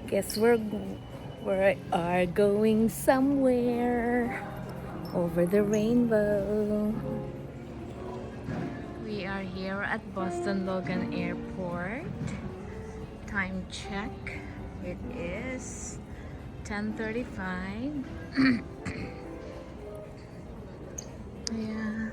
Guess we are going somewhere over the rainbow. We are here at Boston Logan Airport. Time check. It is 10:35. Yeah.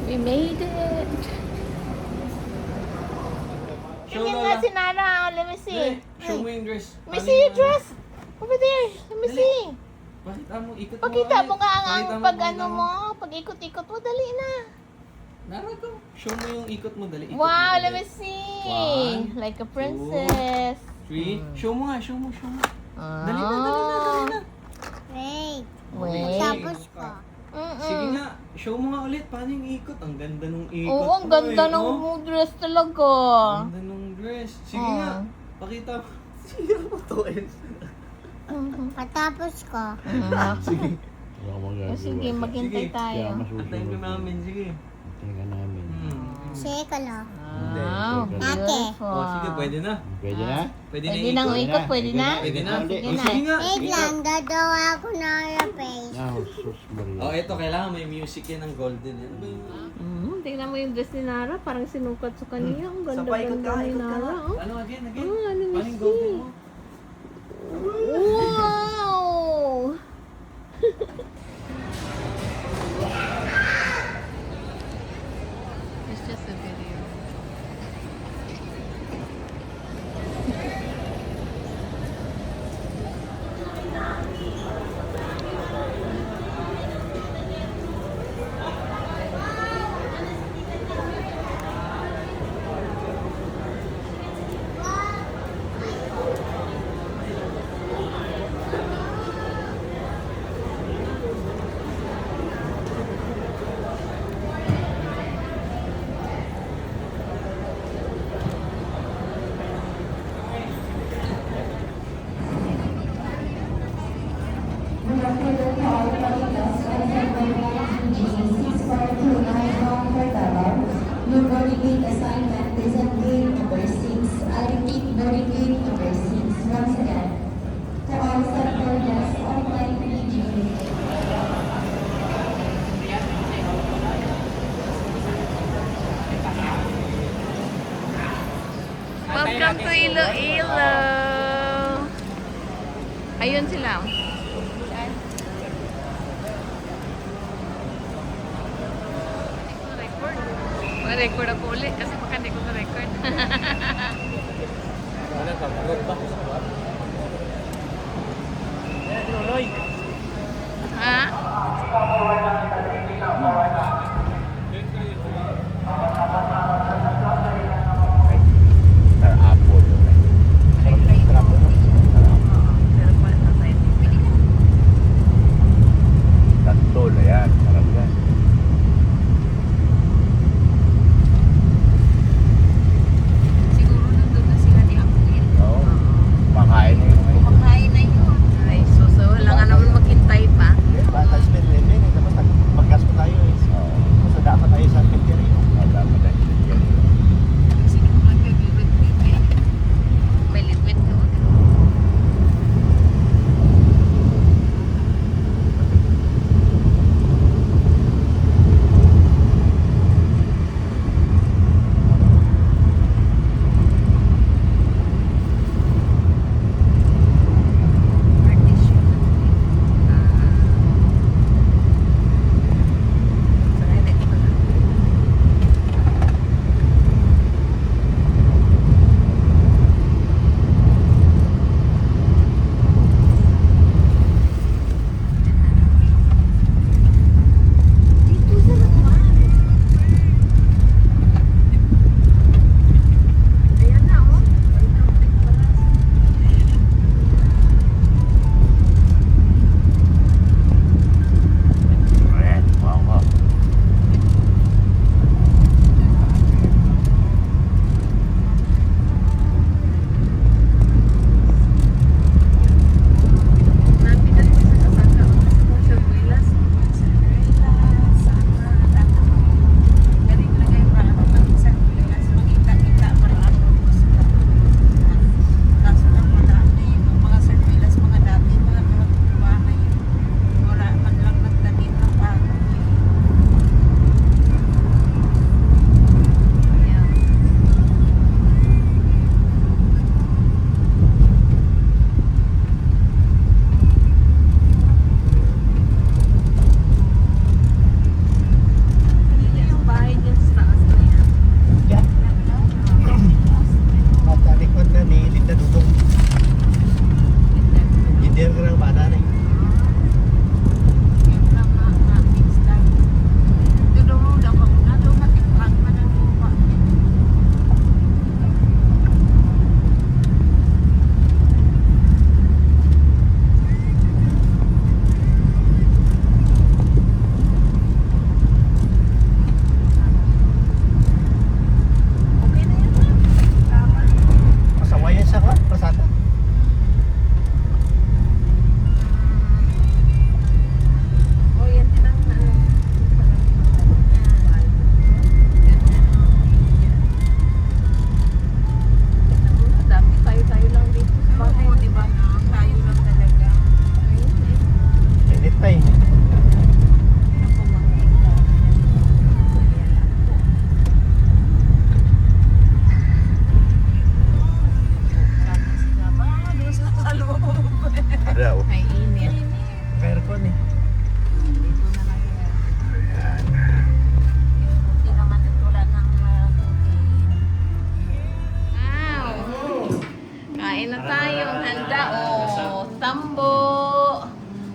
We made it. Show Tingin Lola. nga si Nara. Let me see. Show mo yung dress. Let me see your dress. Over there. Let me Dali. see. Pakita mo, ikot mo. Pakita mo nga ang Pakita pag pakita ano mo. Pag ikot-ikot mo. Dali na. Nara ko. Show mo yung ikot mo, dali. Ikot Wow, mo, let dali. me see. One, Like a princess. 3. Show mo nga, show mo, show mo. Ah. Dali na, dali na, dali na. Wait. Wait. Tapos ko. Sige nga, show mo nga ulit. Paano yung ikot? Ang ganda nung ikot Oo, ang mo, ganda eh, ng oh. dress talaga. Ang ganda nung dress. Sige nga, pakita mo. Sige mo to, Patapos ko. Sige. Wala akong magagawa. Sige, maghintay Sige. tayo. Kaya masusunod. Antayin ka namin, sige. Antayin ka namin. Sige ko lang. Wow, Ate. beautiful. Oh, sige, pwede na. Pwede na? Pwede na Pwede nang ikot. ikot, pwede na? Pwede na. Pwede na. Oh, sige nga. Wait Sige lang, nga. gagawa ako ng face. Ah, sus Maria. Oh, ito, kailangan may music yan ng golden. Ano ba yun? Tingnan mo yung dress ni Nara. Parang sinukat sa kanya. Ang Sa pa, ikot ganda-ganda ka, ni ikot ka. Nara. Oh. Ano, again, again. Oh, let me Paano yung see. golden mo? Wow! It's just a video. Your boarding gate assignment is at gate number 6. I repeat, boarding gate number 6. Once again, to all sector guests on flight PG. Welcome to Iloilo! Ayun sila. Ma-record ako ulit kasi baka hindi ko ma-record. Ano ka? Vlog ba? Ha?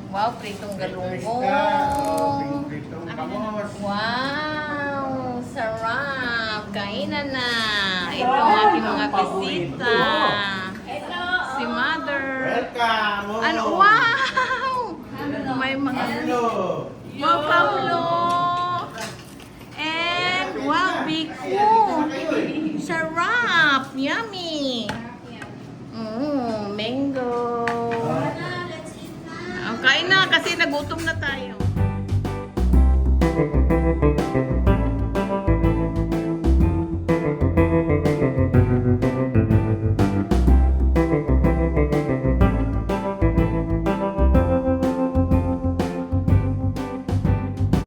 Wow, pritong galunggong. Wow, sarap. Kainan na. Ito ang ating mga bisita. Si Mother. Welcome! Ano? Wow! May mga... Wow, Pablo! And wow, Biku! Sarap! Yummy! Mango! Kain na kasi nagutom na tayo.